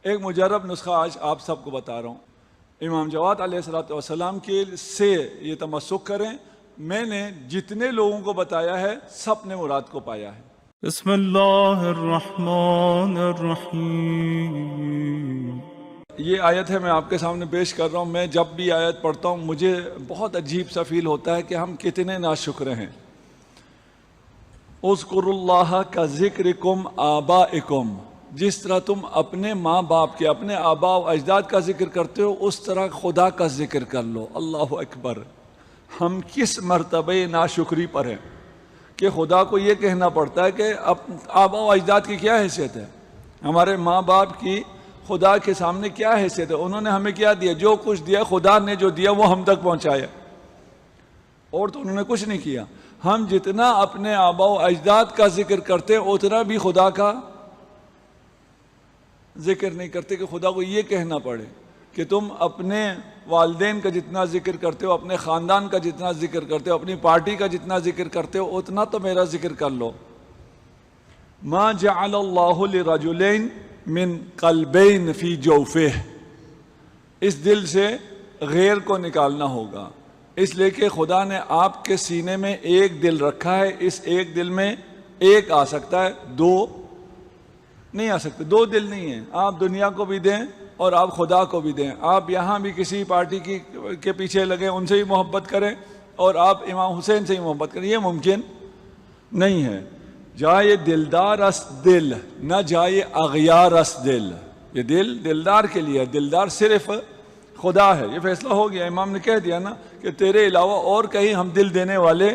ایک مجرب نسخہ آج آپ سب کو بتا رہا ہوں۔ امام جواد علیہ السلام کے سے یہ تمسک کریں، میں نے جتنے لوگوں کو بتایا ہے سب نے مراد کو پایا ہے۔ بسم اللہ الرحمن الرحیم۔ یہ آیت ہے، میں آپ کے سامنے پیش کر رہا ہوں۔ میں جب بھی آیت پڑھتا ہوں مجھے بہت عجیب سا فیل ہوتا ہے کہ ہم کتنے ناشکر ہیں۔ اذکروا اللہ کا ذکرکم آبائکم، جس طرح تم اپنے ماں باپ کے، اپنے آباء و اجداد کا ذکر کرتے ہو، اس طرح خدا کا ذکر کر لو۔ اللہ اکبر! ہم کس مرتبہ ناشکری پر ہیں کہ خدا کو یہ کہنا پڑتا ہے کہ آباء و اجداد کی کیا حیثیت ہے، ہمارے ماں باپ کی خدا کے سامنے کیا حیثیت ہے، انہوں نے ہمیں کیا دیا، جو کچھ دیا خدا نے جو دیا وہ ہم تک پہنچایا، اور تو انہوں نے کچھ نہیں کیا۔ ہم جتنا اپنے آباء و اجداد کا ذکر کرتے ہیں اتنا بھی خدا کا ذکر نہیں کرتے کہ خدا کو یہ کہنا پڑے کہ تم اپنے والدین کا جتنا ذکر کرتے ہو، اپنے خاندان کا جتنا ذکر کرتے ہو، اپنی پارٹی کا جتنا ذکر کرتے ہو، اتنا تو میرا ذکر کر لو۔ ما جعل اللہ لرجلین من قلبین فی جوفہ، اس دل سے غیر کو نکالنا ہوگا، اس لیے کہ خدا نے آپ کے سینے میں ایک دل رکھا ہے، اس ایک دل میں ایک آ سکتا ہے، دو نہیں آ سکتے، دو دل نہیں ہیں۔ آپ دنیا کو بھی دیں اور آپ خدا کو بھی دیں، آپ یہاں بھی کسی پارٹی کے پیچھے لگیں، ان سے بھی محبت کریں، اور آپ امام حسین سے ہی محبت کریں، یہ ممکن نہیں ہے۔ جائے دلدار اس دل، نہ جائے اغیار اس دل۔ یہ دل دلدار کے لیے ہے، دلدار صرف خدا ہے، یہ فیصلہ ہو گیا، امام نے کہہ دیا نا کہ تیرے علاوہ اور کہیں ہم دل دینے والے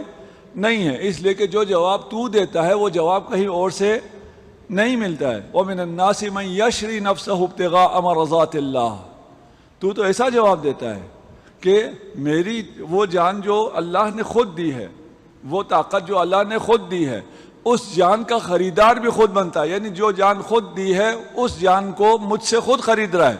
نہیں ہیں، اس لیے کہ جو جواب تو دیتا ہے وہ جواب کہیں اور سے نہیں ملتا ہے۔ وَمِنَ النَّاسِ مَن يَشْرِي نَفْسَهُ ابْتِغَاءَ مَرْضَاتِ اللَّهِ، تو ایسا جواب دیتا ہے کہ میری وہ جان جو اللہ نے خود دی ہے، وہ طاقت جو اللہ نے خود دی ہے، اس جان کا خریدار بھی خود بنتا ہے، یعنی جو جان خود دی ہے اس جان کو مجھ سے خود خرید رہا ہے۔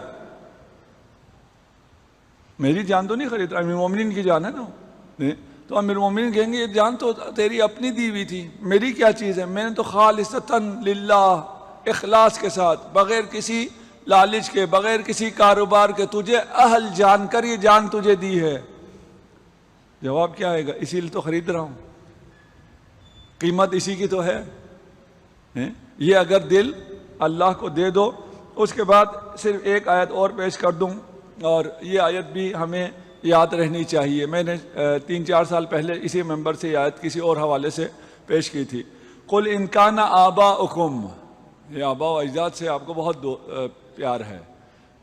میری جان تو نہیں خرید رہا، امیر المومنین کی جان ہے نا، تو امیر المومنین کہیں گے یہ جان تو تیری اپنی دی ہوئی تھی، میری کیا چیز ہے، میں نے تو خالصتاً للہ، اخلاص کے ساتھ، بغیر کسی لالچ کے، بغیر کسی کاروبار کے تجھے اہل جان کر یہ جان تجھے دی ہے۔ جواب کیا آئے گا؟ اسی لیے تو خرید رہا ہوں، قیمت اسی کی تو ہے۔ یہ اگر دل اللہ کو دے دو۔ اس کے بعد صرف ایک آیت اور پیش کر دوں، اور یہ آیت بھی ہمیں یاد رہنی چاہیے۔ میں نے 3-4 سال پہلے اسی ممبر سے یہ آیت کسی اور حوالے سے پیش کی تھی۔ قُلْ إِنْ كَانَ آبَاؤُكُمْ، یہ آباء و اجداد سے آپ کو بہت پیار ہے۔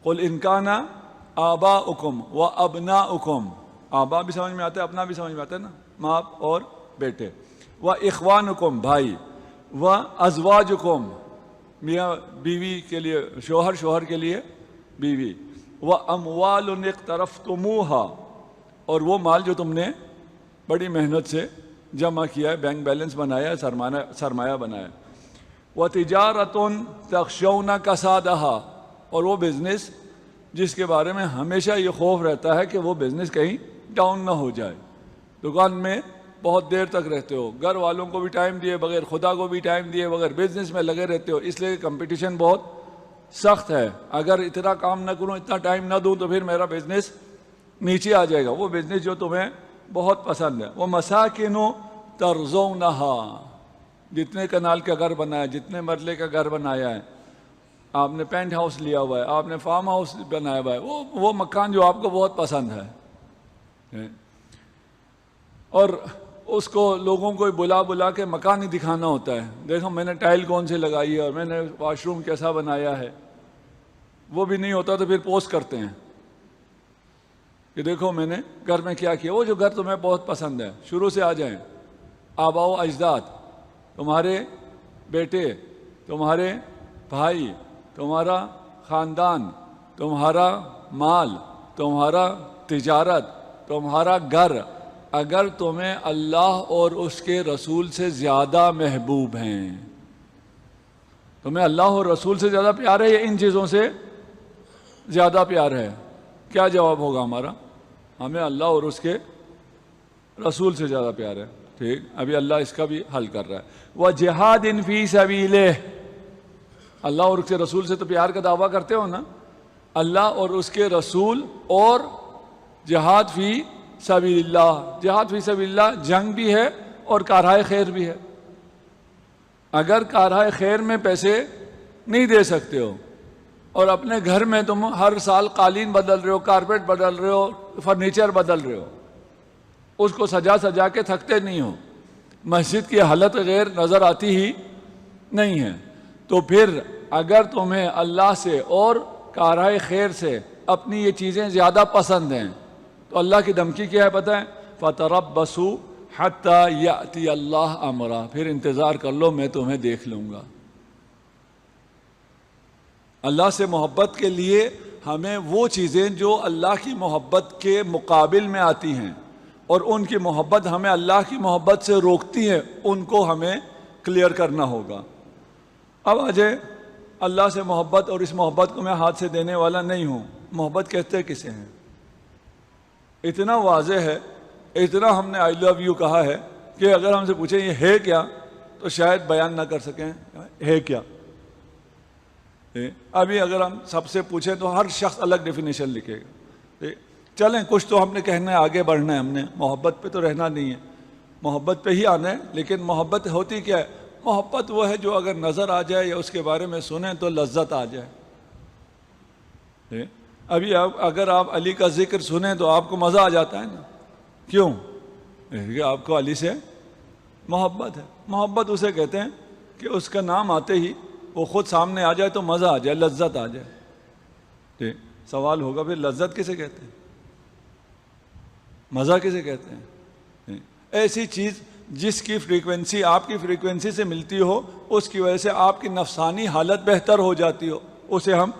قُلْ إِنْ كَانَ آبَاؤُكُمْ وَأَبْنَاؤُكُمْ، آبا بھی سمجھ میں آتا ہے، اپنا بھی سمجھ میں آتا ہے نا، ماں اور بیٹے، وَإِخْوَانُكُمْ، بھائی، وَأَزْوَاجُكُمْ، میاں بیوی کے لیے شوہر، شوہر کے لیے بیوی، وَأَمْوَالٌ اقْتَرَفْتُمُوهَا، اور وہ مال جو تم نے بڑی محنت سے جمع کیا ہے، بینک بیلنس بنایا ہے، سرمایہ بنایا ہے، وَتِجَارَةٌ تَخْشَوْنَ كَسَادَهَا، اور وہ بزنس جس کے بارے میں ہمیشہ یہ خوف رہتا ہے کہ وہ بزنس کہیں ڈاؤن نہ ہو جائے۔ دکان میں بہت دیر تک رہتے ہو، گھر والوں کو بھی ٹائم دیے بغیر، خدا کو بھی ٹائم دیے بغیر بزنس میں لگے رہتے ہو، اس لیے کمپٹیشن بہت سخت ہے۔ اگر اتنا کام نہ کروں، اتنا ٹائم نہ دوں تو پھر میرا بزنس نیچے آ جائے گا، وہ بزنس جو تمہیں بہت پسند ہے۔ وَمَسَاكِنُ تَرْضَوْنَهَا، جتنے کنال کا گھر بنایا ہے، جتنے مرلے کا گھر بنایا ہے، آپ نے پینٹ ہاؤس لیا ہوا ہے، آپ نے فارم ہاؤس بنایا ہوا ہے، وہ مکان جو آپ کو بہت پسند ہے، اور اس کو لوگوں کو بلا بلا کے مکان ہی دکھانا ہوتا ہے، دیکھو میں نے ٹائل کون سے لگائی ہے اور میں نے واش روم کیسا بنایا ہے۔ وہ بھی نہیں ہوتا تو پھر پوسٹ کرتے ہیں کہ دیکھو میں نے گھر میں کیا کیا۔ وہ جو گھر تمہیں بہت پسند ہے، شروع سے آ جائیں، آباء و اجداد، تمہارے بیٹے، تمہارے بھائی، تمہارا خاندان، تمہارا مال، تمہارا تجارت، تمہارا گھر، اگر تمہیں اللہ اور اس کے رسول سے زیادہ محبوب ہیں، تمہیں اللہ اور رسول سے زیادہ پیار ہے یا ان چیزوں سے زیادہ پیار ہے؟ کیا جواب ہوگا ہمارا؟ ہمیں اللہ اور اس کے رسول سے زیادہ پیار ہے۔ ٹھیک، ابھی اللہ اس کا بھی حل کر رہا ہے۔ وَجِہَادٍ فِي سَبِيلِهِ، اللہ اور اس کے رسول سے تو پیار کا دعویٰ کرتے ہو نا. اللہ اور اس کے رسول اور جہاد فی سبیل اللہ. جہاد فی سبیل اللہ جنگ بھی ہے اور کارہائے خیر بھی ہے. اگر کارہائے خیر میں پیسے نہیں دے سکتے ہو اور اپنے گھر میں تم ہر سال قالین بدل رہے ہو, کارپیٹ بدل رہے ہو, فرنیچر بدل رہے ہو, اس کو سجا سجا کے تھکتے نہیں ہو, مسجد کی حالت غیر نظر آتی ہی نہیں ہے, تو پھر اگر تمہیں اللہ سے اور کارہائے خیر سے اپنی یہ چیزیں زیادہ پسند ہیں تو اللہ کی دھمکی کیا ہے پتہ ہے؟ فَتَرَبَّصُوا حَتَّى يَأْتِيَ اللَّهُ أَمْرًا, پھر انتظار کر لو میں تمہیں دیکھ لوں گا. اللہ سے محبت کے لیے ہمیں وہ چیزیں جو اللہ کی محبت کے مقابل میں آتی ہیں اور ان کی محبت ہمیں اللہ کی محبت سے روکتی ہیں, ان کو ہمیں کلیئر کرنا ہوگا. اب آجائے اللہ سے محبت, اور اس محبت کو میں ہاتھ سے دینے والا نہیں ہوں. محبت کہتے کسے ہیں؟ اتنا واضح ہے, اتنا ہم نے آئی لو یو کہا ہے کہ اگر ہم سے پوچھیں یہ ہے کیا تو شاید بیان نہ کر سکیں ہے کیا. ابھی اگر ہم سب سے پوچھیں تو ہر شخص الگ ڈیفینیشن لکھے گا. چلیں کچھ تو ہم نے کہنا ہے, آگے بڑھنا ہے, ہم نے محبت پہ تو رہنا نہیں ہے, محبت پہ ہی آنا ہے. لیکن محبت ہوتی کیا ہے؟ محبت وہ ہے جو اگر نظر آ جائے یا اس کے بارے میں سنیں تو لذت آ جائے. ابھی اگر آپ علی کا ذکر سنیں تو آپ کو مزہ آ جاتا ہے نا. کیوں؟ کہ آپ کو علی سے محبت ہے. محبت اسے کہتے ہیں کہ اس کا نام آتے ہی وہ خود سامنے آ جائے تو مزہ آ جائے, لذت آ جائے. سوال ہوگا پھر لذت کسے کہتے ہیں, مزہ کسے کہتے ہیں؟ ایسی چیز جس کی فریکوینسی آپ کی فریکوینسی سے ملتی ہو, اس کی وجہ سے آپ کی نفسانی حالت بہتر ہو جاتی ہو, اسے ہم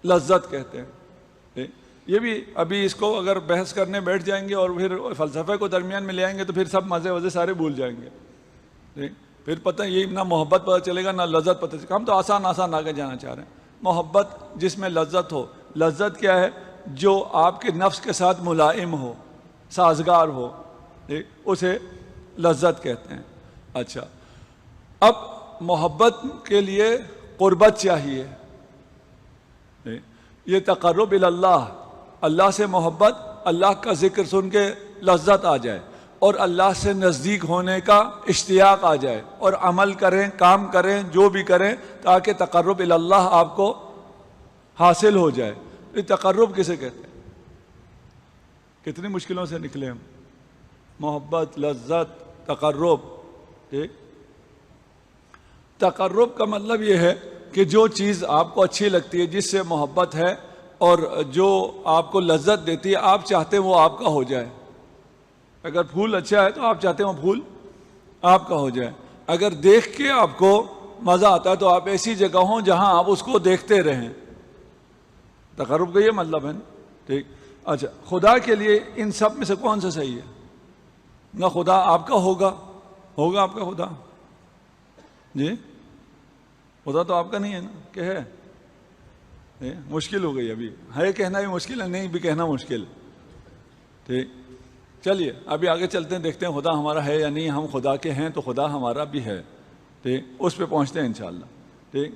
لذت کہتے ہیں. یہ بھی ابھی اس کو اگر بحث کرنے بیٹھ جائیں گے اور پھر فلسفے کو درمیان میں لے آئیں گے تو پھر سب مزے وزے سارے بھول جائیں گے. پھر پتہ یہ نہ محبت پتہ چلے گا نہ لذت پتہ چلے گا. ہم تو آسان آگے جانا چاہ رہے ہیں. محبت جس میں لذت ہو. لذت کیا ہے؟ جو آپ کے نفس کے ساتھ ملائم ہو, سازگار ہو, اسے لذت کہتے ہیں. اچھا, اب محبت کے لیے قربت چاہیے. یہ تقرب اللہ, اللہ سے محبت, اللہ کا ذکر سن کے لذت آ جائے اور اللہ سے نزدیک ہونے کا اشتیاق آ جائے, اور عمل کریں, کام کریں, جو بھی کریں تاکہ تقرب اللہ آپ کو حاصل ہو جائے. یہ تقرب کسے کہتے ہیں؟ کتنی مشکلوں سے نکلے ہم. محبت, لذت, تقرب. تقرب کا مطلب یہ ہے کہ جو چیز آپ کو اچھی لگتی ہے, جس سے محبت ہے اور جو آپ کو لذت دیتی ہے, آپ چاہتے ہیں وہ آپ کا ہو جائے. اگر پھول اچھا ہے تو آپ چاہتے ہیں وہ پھول آپ کا ہو جائے. اگر دیکھ کے آپ کو مزہ آتا ہے تو آپ ایسی جگہ ہوں جہاں آپ اس کو دیکھتے رہیں. تقرب کا یہ مطلب ہے نا. ٹھیک. اچھا, خدا کے لیے ان سب میں سے کون سا صحیح ہے؟ نہ خدا آپ کا ہوگا آپ کا خدا. جی, خدا تو آپ کا نہیں ہے نا, کہ ہے؟ مشکل ہو گئی. ابھی ہے کہنا بھی مشکل ہے, نہیں بھی کہنا مشکل. ٹھیک, چلیے ابھی آگے چلتے ہیں, دیکھتے ہیں خدا ہمارا ہے یا نہیں. ہم خدا کے ہیں تو خدا ہمارا بھی ہے. ٹھیک, اس پہ پہنچتے ہیں انشاءاللہ. ٹھیک,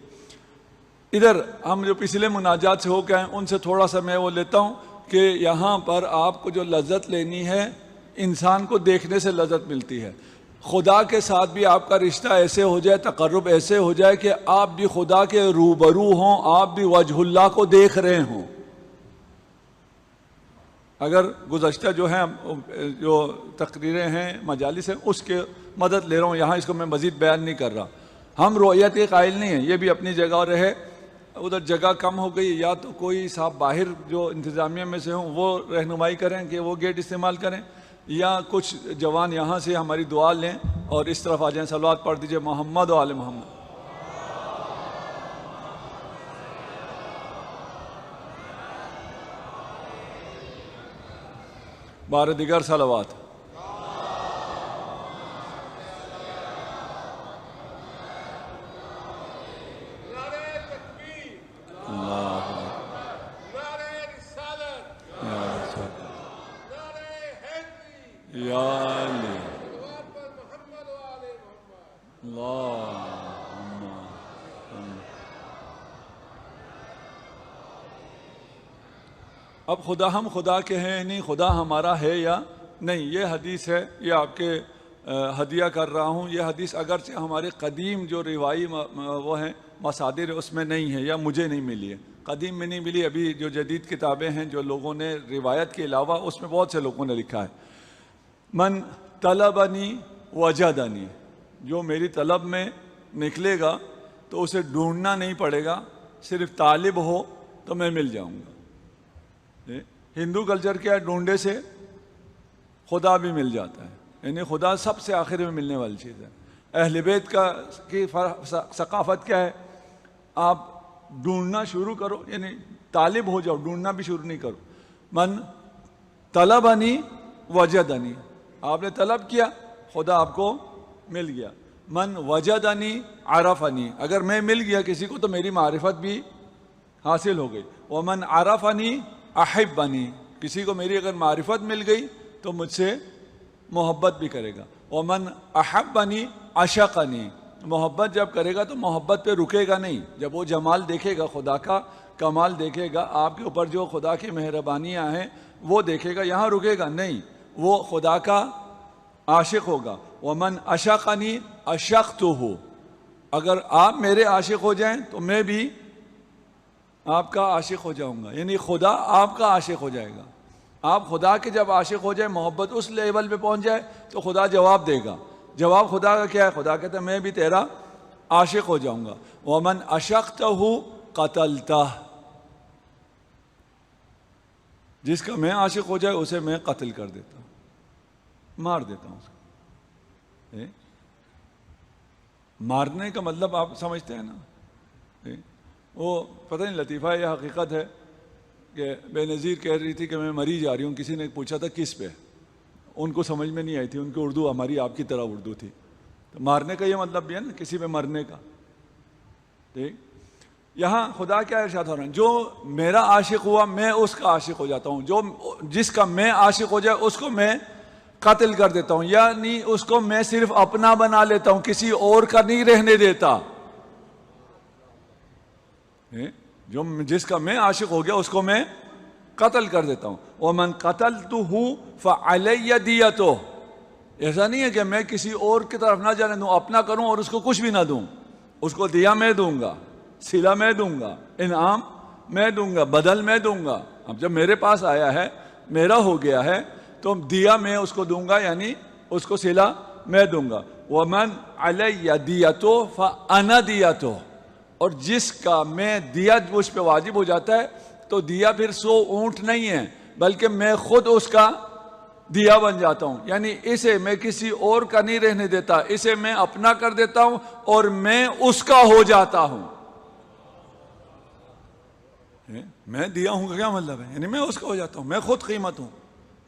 ادھر ہم جو پچھلے مناجات سے ہو کے آئے ان سے تھوڑا سا میں وہ لیتا ہوں کہ یہاں پر آپ کو جو لذت لینی ہے, انسان کو دیکھنے سے لذت ملتی ہے. خدا کے ساتھ بھی آپ کا رشتہ ایسے ہو جائے, تقرب ایسے ہو جائے کہ آپ بھی خدا کے روبرو ہوں, آپ بھی وجہ اللہ کو دیکھ رہے ہوں. اگر گزشتہ جو ہیں جو تقریریں ہیں, مجالس ہیں, اس کے مدد لے رہا ہوں یہاں, اس کو میں مزید بیان نہیں کر رہا. ہم رؤیت کے قائل نہیں ہیں, یہ بھی اپنی جگہ رہے. ادھر جگہ کم ہو گئی, یا تو کوئی صاحب باہر جو انتظامیہ میں سے ہوں وہ رہنمائی کریں کہ وہ گیٹ استعمال کریں, یا کچھ جوان یہاں سے ہماری دعا لیں اور اس طرف آ جائیں. صلوات پڑھ دیجئے محمد و آل محمد. بار دیگر صلوات. اب خدا ہم خدا کے ہیں نہیں، خدا ہمارا ہے یا نہیں، یہ حدیث ہے، یہ آپ کے ہدیہ کر رہا ہوں۔ یہ حدیث اگرچہ ہمارے قدیم جو روایی وہ ہیں مصادر اس میں نہیں ہے، یا مجھے نہیں ملی ہے، قدیم میں نہیں ملی۔ ابھی جو جدید کتابیں ہیں جو لوگوں نے روایت کے علاوہ، اس میں بہت سے لوگوں نے لکھا ہے من طلبنی وجدنی، جو میری طلب میں نکلے گا تو اسے ڈھونڈنا نہیں پڑے گا، صرف طالب ہو تو میں مل جاؤں گا۔ ہندو کلچر کیا ہے، ڈھونڈے سے خدا بھی مل جاتا ہے، یعنی خدا سب سے آخر میں ملنے والی چیز ہے۔ اہل بیت کی ثقافت کیا ہے، آپ ڈھونڈنا شروع کرو، یعنی طالب ہو جاؤ، ڈھونڈنا بھی شروع نہیں کرو۔ من طلبنی وجدنی، آپ نے طلب کیا، خدا آپ کو مل گیا۔ من وجدنی عرفنی، اگر میں مل گیا کسی کو تو میری معرفت بھی حاصل ہو گئی۔ ومن عرفنی احبنی، کسی کو میری اگر معرفت مل گئی تو مجھ سے محبت بھی کرے گا۔ ومن احبنی عشقنی، محبت جب کرے گا تو محبت پہ رکے گا نہیں، جب وہ جمال دیکھے گا، خدا کا کمال دیکھے گا، آپ کے اوپر جو خدا کی مہربانیاں ہیں وہ دیکھے گا، یہاں رکے گا نہیں، وہ خدا کا عاشق ہوگا۔ ومن عشقنی عشقتہ، اگر آپ میرے عاشق ہو جائیں تو میں بھی آپ کا عاشق ہو جاؤں گا، یعنی خدا آپ کا عاشق ہو جائے گا۔ آپ خدا کے جب عاشق ہو جائے، محبت اس لیول پہ پہنچ جائے تو خدا جواب دے گا۔ جواب خدا کا کیا ہے؟ خدا کہتا ہے میں بھی تیرا عاشق ہو جاؤں گا۔ ومن عشقتہ قتلتہ، جس کا میں عاشق ہو جائے اسے میں قتل کر دیتا ہوں، مار دیتا ہوں اس کو۔ مارنے کا مطلب آپ سمجھتے ہیں نا، وہ پتہ نہیں لطیفہ یہ حقیقت ہے کہ بے نظیر کہہ رہی تھی کہ میں مری جا رہی ہوں، کسی نے پوچھا تھا کس پہ، ان کو سمجھ میں نہیں آئی تھی، ان کی اردو ہماری آپ کی طرح اردو تھی، تو مارنے کا یہ مطلب بھی ہے نا، کسی پہ مرنے کا۔ ٹھیک، یہاں خدا کیا ارشاد ہو رہا ہے، جو میرا عاشق ہوا میں اس کا عاشق ہو جاتا ہوں، جو جس کا میں عاشق ہو جائے اس کو میں قتل کر دیتا ہوں، یعنی اس کو میں صرف اپنا بنا لیتا ہوں، کسی اور کا نہیں رہنے دیتا۔ جو جس کا میں عاشق ہو گیا اس کو میں قتل کر دیتا ہوں۔ وَمَنْ قَتَلْتُهُ فَعَلَيَّ دِيَتُهُ، ایسا نہیں ہے کہ میں کسی اور کی طرف نہ جانے دوں، اپنا کروں اور اس کو کچھ بھی نہ دوں، اس کو دیا میں دوں گا، صلہ میں دوں گا، انعام میں دوں گا، بدل میں دوں گا۔ اب جب میرے پاس آیا ہے، میرا ہو گیا ہے، تو دیا میں اس کو دوں گا، یعنی اس کو صلہ میں دوں گا۔ وَمَنْ عَلَيَّ دِيَتُهُ فَأَنَا دِيَتُهُ، اور جس کا میں دیا مجھ پہ واجب ہو جاتا ہے تو دیا پھر 100 اونٹ نہیں ہے، بلکہ میں خود اس کا دیا بن جاتا ہوں، یعنی اسے میں کسی اور کا نہیں رہنے دیتا، اسے میں اپنا کر دیتا ہوں اور میں اس کا ہو جاتا ہوں۔ میں دیا ہوں کا کیا مطلب ہے؟ یعنی میں اس کا ہو جاتا ہوں، میں خود قیمت ہوں،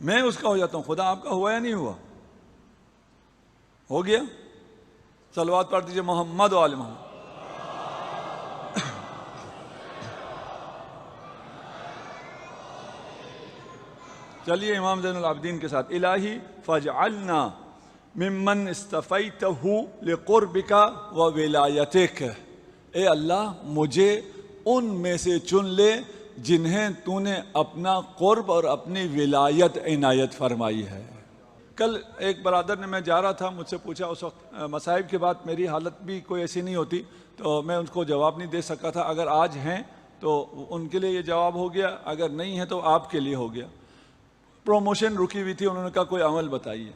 میں اس کا ہو جاتا ہوں۔ خدا آپ کا ہوا یا نہیں ہوا؟ ہو گیا؟ صلوات پڑھ دیجئے محمد و آل محمد۔ چلیے امام زین العابدین کے ساتھ، الہی فاجعلنا ممن استفیتہ لقربک و ولایتک، اے اللہ مجھے ان میں سے چن لے جنہیں تو نے اپنا قرب اور اپنی ولایت عنایت فرمائی ہے۔ کل ایک برادر نے، میں جا رہا تھا، مجھ سے پوچھا، اس وقت مصائب کے بعد میری حالت بھی کوئی ایسی نہیں ہوتی تو میں ان کو جواب نہیں دے سکا تھا، اگر آج ہیں تو ان کے لیے یہ جواب ہو گیا، اگر نہیں ہے تو آپ کے لیے ہو گیا۔ پروموشن رکی ہوئی تھی، انہوں نے کہا کوئی عمل بتائیے۔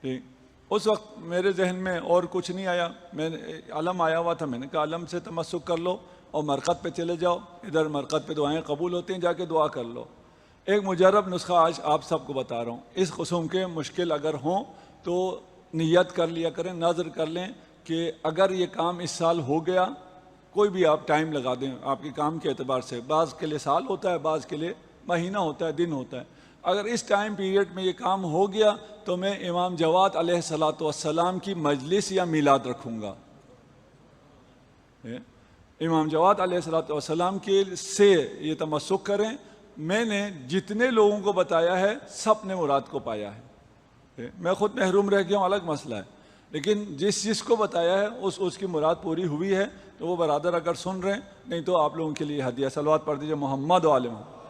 ٹھیک، اس وقت میرے ذہن میں اور کچھ نہیں آیا، میں علم آیا ہوا تھا، میں نے کہا علم سے تمسک کر لو اور مرقد پہ چلے جاؤ، ادھر مرقد پہ دعائیں قبول ہوتی ہیں، جا کے دعا کر لو۔ ایک مجرب نسخہ آج آپ سب کو بتا رہا ہوں، اس قسم کے مشکل اگر ہوں تو نیت کر لیا کریں، نظر کر لیں کہ اگر یہ کام اس سال ہو گیا، کوئی بھی آپ ٹائم لگا دیں آپ کے کام کے اعتبار سے، بعض کے لیے سال ہوتا ہے، بعض کے لیے مہینہ ہوتا ہے، دن ہوتا ہے، اگر اس ٹائم پیریڈ میں یہ کام ہو گیا تو میں امام جواد علیہ السلام کی مجلس یا میلاد رکھوں گا۔ امام جواد علیہ السلام کے سے یہ تمسک کریں، میں نے جتنے لوگوں کو بتایا ہے سب نے مراد کو پایا ہے، میں خود محروم رہ گیا ہوں، الگ مسئلہ ہے، لیکن جس کو بتایا ہے اس کی مراد پوری ہوئی ہے، تو وہ برادر اگر سن رہے ہیں، نہیں تو آپ لوگوں کے لیے ہدیہ۔ صلوات پڑھ دیجئے محمد و آل محمد۔